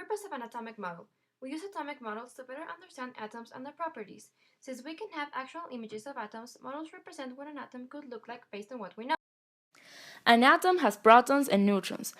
Purpose of an atomic model. We use atomic models to better understand atoms and their properties. Since we can have actual images of atoms, models represent what an atom could look like based on what we know. An atom has protons and neutrons.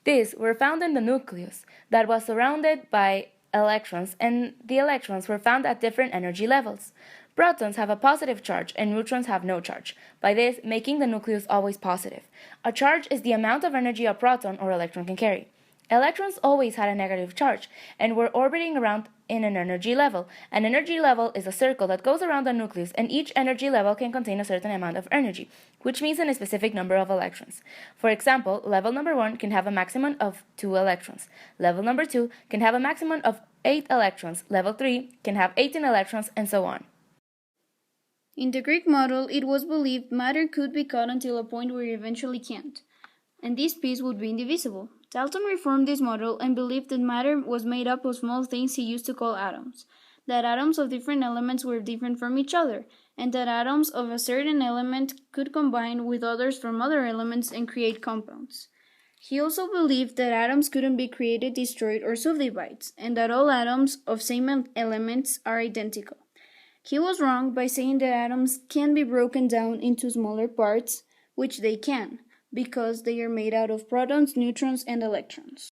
These were found in the nucleus that was surrounded by electrons, and the electrons were found at different energy levels. Protons have a positive charge and neutrons have no charge, by this making the nucleus always positive. A charge is the amount of energy a proton or electron can carry. Electrons always had a negative charge and were orbiting around in an energy level. An energy level is a circle that goes around the nucleus, and each energy level can contain a certain amount of energy, which means a specific number of electrons. For example, level number 1 can have a maximum of 2 electrons. Level number 2 can have a maximum of 8 electrons. Level 3 can have 18 electrons, and so on. In the Greek model, it was believed matter could be cut until a point where it eventually can't, and this piece would be indivisible. Dalton reformed this model and believed that matter was made up of small things he used to call atoms, that atoms of different elements were different from each other, and that atoms of a certain element could combine with others from other elements and create compounds. He also believed that atoms couldn't be created, destroyed, or subdivided, and that all atoms of same elements are identical. He was wrong by saying that atoms can be broken down into smaller parts, which they can, because they are made out of protons, neutrons, and electrons.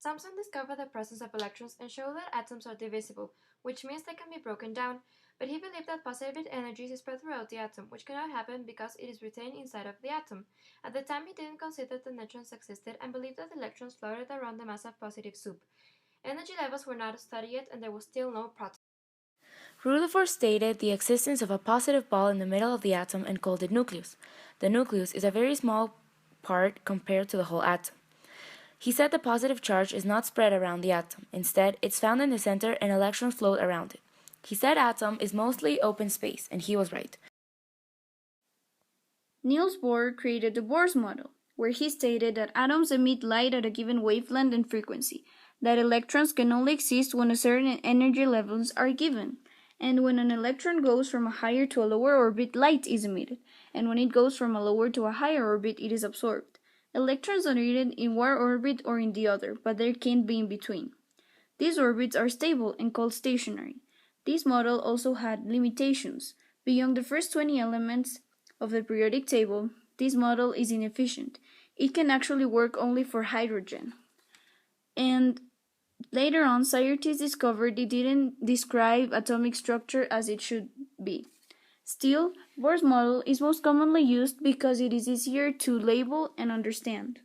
Thomson discovered the presence of electrons and showed that atoms are divisible, which means they can be broken down, but he believed that positive energy is spread throughout the atom, which cannot happen because it is retained inside of the atom. At the time, he didn't consider that neutrons existed and believed that electrons floated around the mass of positive soup. Energy levels were not studied yet, and there was still no proton. Rutherford stated the existence of a positive ball in the middle of the atom and called it nucleus. The nucleus is a very small part compared to the whole atom. He said the positive charge is not spread around the atom. Instead, it's found in the center and electrons float around it. He said atom is mostly open space, and he was right. Niels Bohr created the Bohr's model, where he stated that atoms emit light at a given wavelength and frequency, that electrons can only exist when a certain energy levels are given, and when an electron goes from a higher to a lower orbit, light is emitted, and when it goes from a lower to a higher orbit, it is absorbed. Electrons are needed in one orbit or in the other, but there can't be in between. These orbits are stable and called stationary. This model also had limitations. Beyond the first 20 elements of the periodic table, this model is inefficient. It can actually work only for hydrogen. And later on, scientists discovered it didn't describe atomic structure as it should be. Still, Bohr's model is most commonly used because it is easier to label and understand.